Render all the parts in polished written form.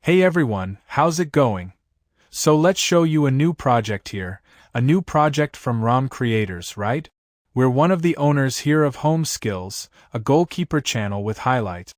Hey everyone, how's it going? So let's show you a new project here, a new project from ROM Creators, right? We're one of the owners here of Home Skills, a goalkeeper channel with highlights.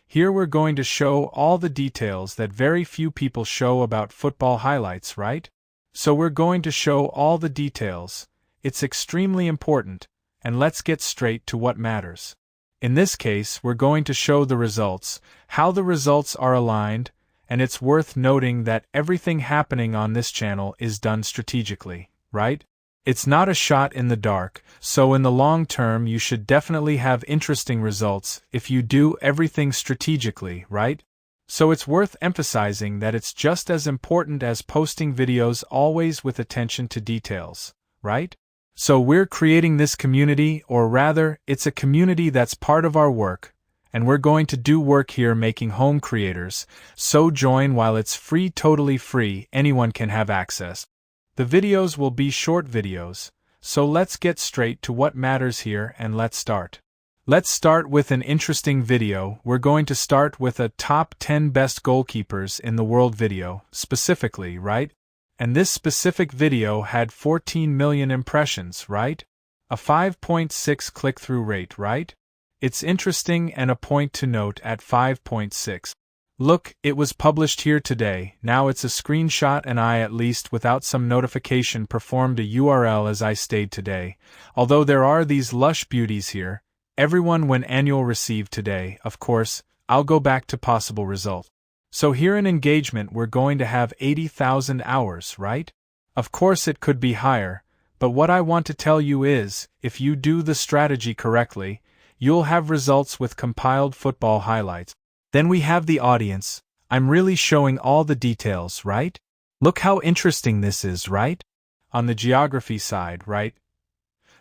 Here we're going to show all the details that very few people show about football highlights, right? So we're going to show all the details. It's extremely important, and let's get straight to what matters. In this case, we're going to show the results, how the results are aligned, and it's worth noting that everything happening on this channel is done strategically, right? It's not a shot in the dark, so in the long term you should definitely have interesting results if you do everything strategically, right? So it's worth emphasizing that it's just as important as posting videos, always with attention to details, right? So we're creating this community, or rather, it's a community that's part of our work, and we're going to do work here making home creators, so join while it's free, totally free, anyone can have access. The videos will be short videos, so let's get straight to what matters here and let's start. Let's start with an interesting video. We're going to start with a top 10 best goalkeepers in the world video, specifically, right? And this specific video had 14 million impressions, right? A 5.6 click-through rate, right? It's interesting and a point to note at 5.6. Look, it was published here today, now it's a screenshot and I at least without some notification performed a URL as I stayed today, although there are these lush beauties here, everyone when annual received today, of course, I'll go back to possible result. So here in engagement we're going to have 80,000 hours, right? Of course it could be higher, but what I want to tell you is, if you do the strategy correctly, you'll have results with compiled football highlights. Then we have the audience. I'm really showing all the details, right? Look how interesting this is, right? On the geography side, right?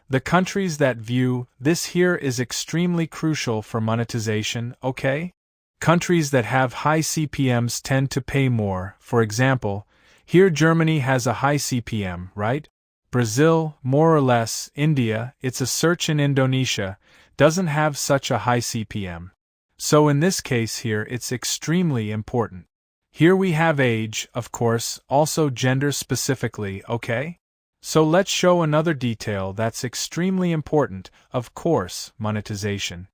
The countries that view this here is extremely crucial for monetization, okay? Countries that have high CPMs tend to pay more. For example, here Germany has a high CPM, right? Brazil, more or less, India, it's a search in Indonesia, doesn't have such a high CPM. So in this case here it's extremely important. Here we have age, of course, also gender specifically, okay? So let's show another detail that's extremely important, of course, monetization.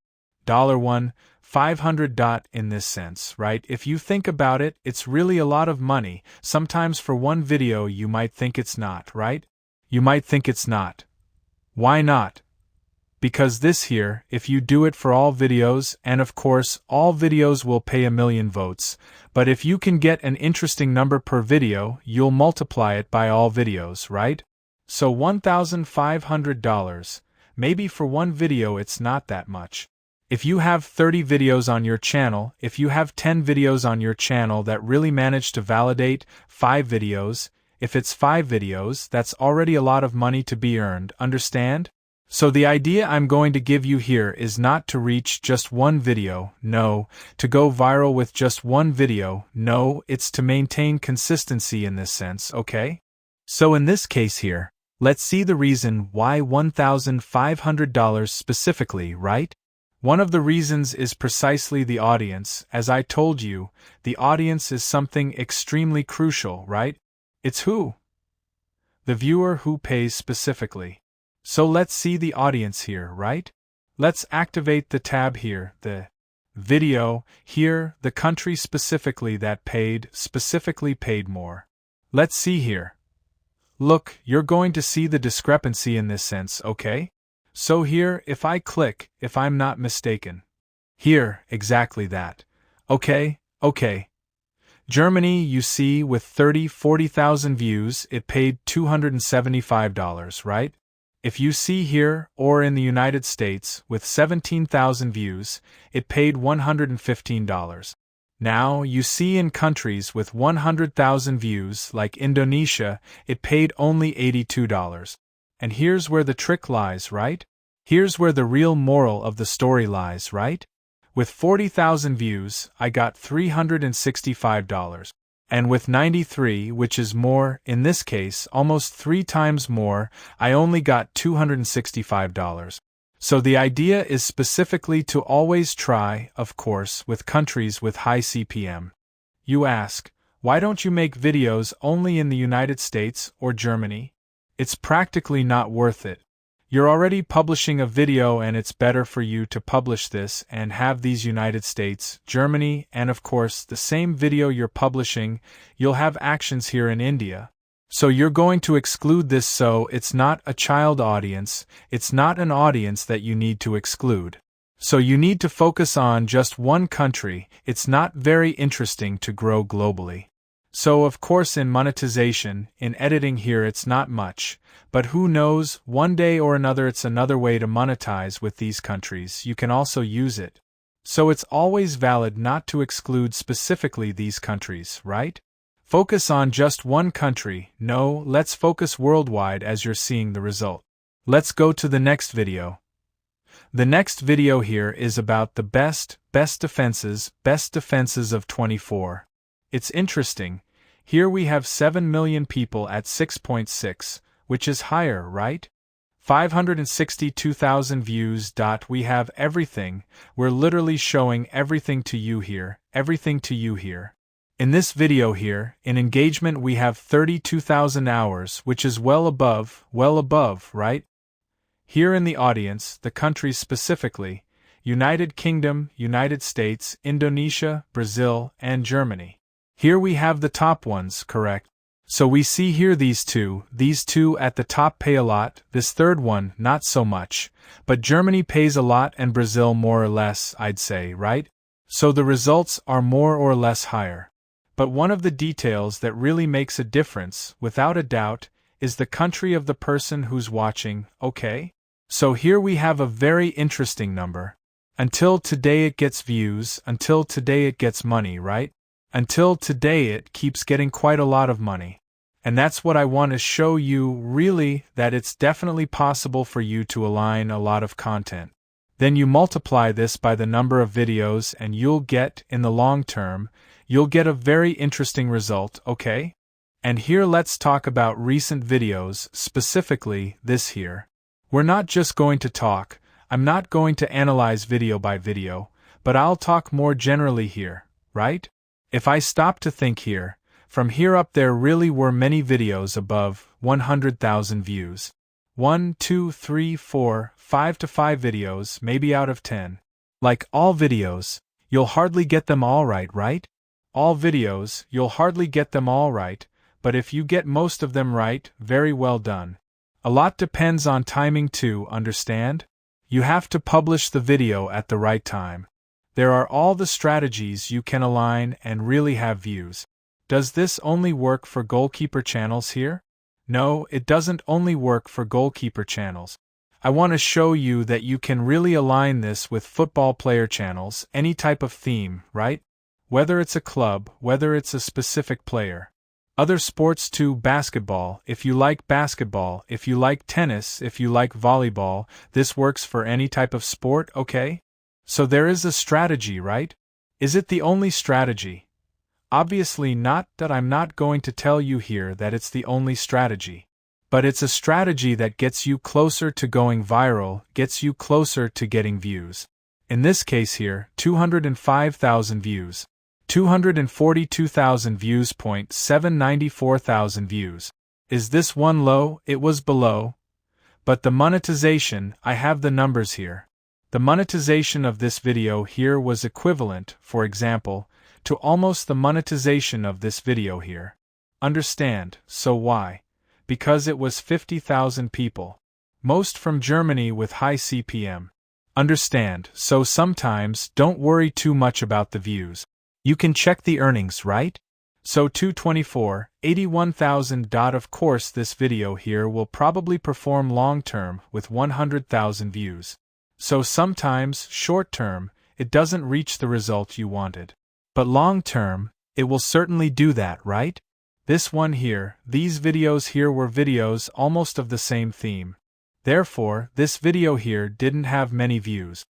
$1,500 in this sense, right? If you think about it, it's really a lot of money. Sometimes for one video you might think it's not, right? You might think it's not. Why not? Because this here, if you do it for all videos, and of course, all videos will pay 1 million votes, but if you can get an interesting number per video, you'll multiply it by all videos, right? So $1,500, maybe for one video it's not that much. If you have 30 videos on your channel, if you have 10 videos on your channel that really manage to validate 5 videos, if it's 5 videos, that's already a lot of money to be earned, understand? So the idea I'm going to give you here is not to reach just one video, no, to go viral with just one video, no, it's to maintain consistency in this sense, okay? So in this case here, let's see the reason why $1,500 specifically, right? One of the reasons is precisely the audience. As I told you, the audience is something extremely crucial, right? It's who? The viewer who pays specifically. So let's see the audience here, right? Let's activate the tab here, the video, here, the country specifically that specifically paid more. Let's see here. Look, you're going to see the discrepancy in this sense, okay? So here, if I click, if I'm not mistaken. Here, exactly that. Okay. Germany, you see, with 40,000 views, it paid $275, right? If you see here, or in the United States, with 17,000 views, it paid $115. Now, you see in countries with 100,000 views, like Indonesia, it paid only $82. And here's where the trick lies, right? Here's where the real moral of the story lies, right? With 40,000 views, I got $365. And with 93, which is more, in this case, almost 3 times more, I only got $265. So the idea is specifically to always try, of course, with countries with high CPM. You ask, why don't you make videos only in the United States or Germany? It's practically not worth it. You're already publishing a video and it's better for you to publish this and have these United States, Germany, and of course the same video you're publishing, you'll have actions here in India. So you're going to exclude this, so it's not a child audience, it's not an audience that you need to exclude. So you need to focus on just one country, it's not very interesting to grow globally. So of course in monetization, in editing here it's not much, but who knows, one day or another it's another way to monetize with these countries, you can also use it. So it's always valid not to exclude specifically these countries, right? Focus on just one country, no, let's focus worldwide as you're seeing the result. Let's go to the next video. The next video here is about the best defenses of 24. It's interesting. Here we have 7 million people at 6.6, which is higher, right? 562,000 views. We have everything, we're literally showing everything to you here, everything to you here. In this video here, in engagement we have 32,000 hours, which is well above, right? Here in the audience, the countries specifically, United Kingdom, United States, Indonesia, Brazil, and Germany. Here we have the top ones, correct? So we see here these two at the top pay a lot, this third one not so much, but Germany pays a lot and Brazil more or less, I'd say, right? So the results are more or less higher. But one of the details that really makes a difference, without a doubt, is the country of the person who's watching, okay? So here we have a very interesting number. Until today it gets views, until today it gets money, right? Until today it keeps getting quite a lot of money. And that's what I want to show you, really, that it's definitely possible for you to align a lot of content. Then you multiply this by the number of videos and you'll get, in the long term, you'll get a very interesting result, okay? And here let's talk about recent videos, specifically this here. We're not just going to talk, I'm not going to analyze video by video, but I'll talk more generally here, right? If I stop to think here, from here up there really were many videos above 100,000 views. 1, 2, 3, 4, 5 to 5 videos, maybe out of 10. Like all videos, you'll hardly get them all right? All videos, you'll hardly get them all right, but if you get most of them right, very well done. A lot depends on timing too, understand? You have to publish the video at the right time. There are all the strategies you can align and really have views. Does this only work for goalkeeper channels here? No, it doesn't only work for goalkeeper channels. I want to show you that you can really align this with football player channels, any type of theme, right? Whether it's a club, whether it's a specific player. Other sports too, basketball, if you like basketball, if you like tennis, if you like volleyball, this works for any type of sport, okay? So there is a strategy, right? Is it the only strategy? Obviously not, that I'm not going to tell you here that it's the only strategy. But it's a strategy that gets you closer to going viral, gets you closer to getting views. In this case here, 205,000 views. 242,000 views, 794,000 views. Is this one low? It was below. But the monetization, I have the numbers here. The monetization of this video here was equivalent, for example, to almost the monetization of this video here. Understand, so why? Because it was 50,000 people. Most from Germany with high CPM. Understand, so sometimes don't worry too much about the views. You can check the earnings, right? So 224, 81,000. Of course this video here will probably perform long term with 100,000 views. So sometimes, short term, it doesn't reach the result you wanted. But long term, it will certainly do that, right? This one here, these videos here were videos almost of the same theme. Therefore, this video here didn't have many views.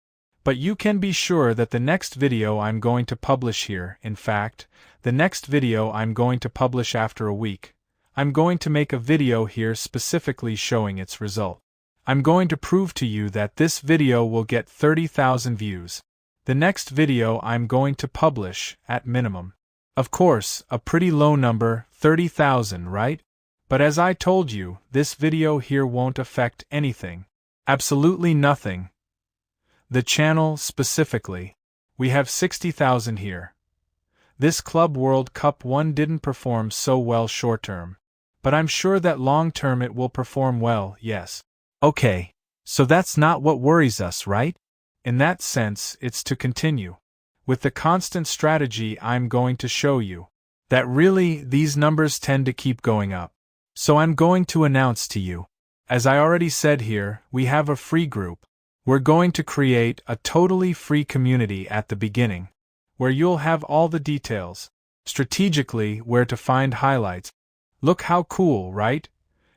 But you can be sure that the next video I'm going to publish here, in fact, the next video I'm going to publish after a week, I'm going to make a video here specifically showing its result. I'm going to prove to you that this video will get 30,000 views. The next video I'm going to publish, at minimum, Of course, a pretty low number, 30,000, right? But as I told you, this video here won't affect anything. Absolutely nothing. The channel, specifically. We have 60,000 here. This Club World Cup 1 didn't perform so well short term. But I'm sure that long term it will perform well, yes. Okay. So that's not what worries us, right? In that sense, it's to continue. With the constant strategy I'm going to show you. That really, these numbers tend to keep going up. So I'm going to announce to you. As I already said here, we have a free group. We're going to create a totally free community at the beginning, where you'll have all the details, strategically where to find highlights. Look how cool, right?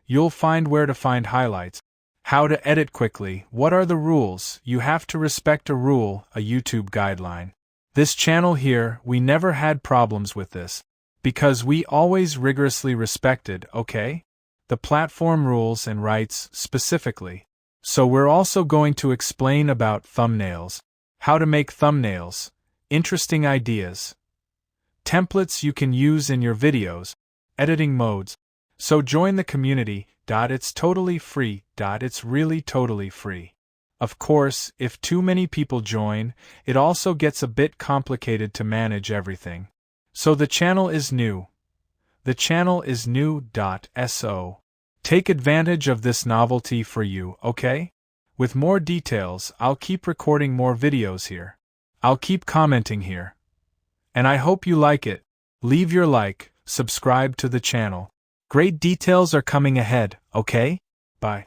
You'll find where to find highlights, how to edit quickly, what are the rules, you have to respect a rule, a YouTube guideline. This channel here, we never had problems with this, because we always rigorously respected, okay? The platform rules and rights, specifically. So we're also going to explain about thumbnails, how to make thumbnails, interesting ideas, templates you can use in your videos, editing modes. So join the community. It's totally free. It's really totally free. Of course, if too many people join, it also gets a bit complicated to manage everything. So the channel is new. The channel is new. So take advantage of this novelty for you, okay? With more details, I'll keep recording more videos here. I'll keep commenting here. And I hope you like it. Leave your like, subscribe to the channel. Great details are coming ahead, okay? Bye.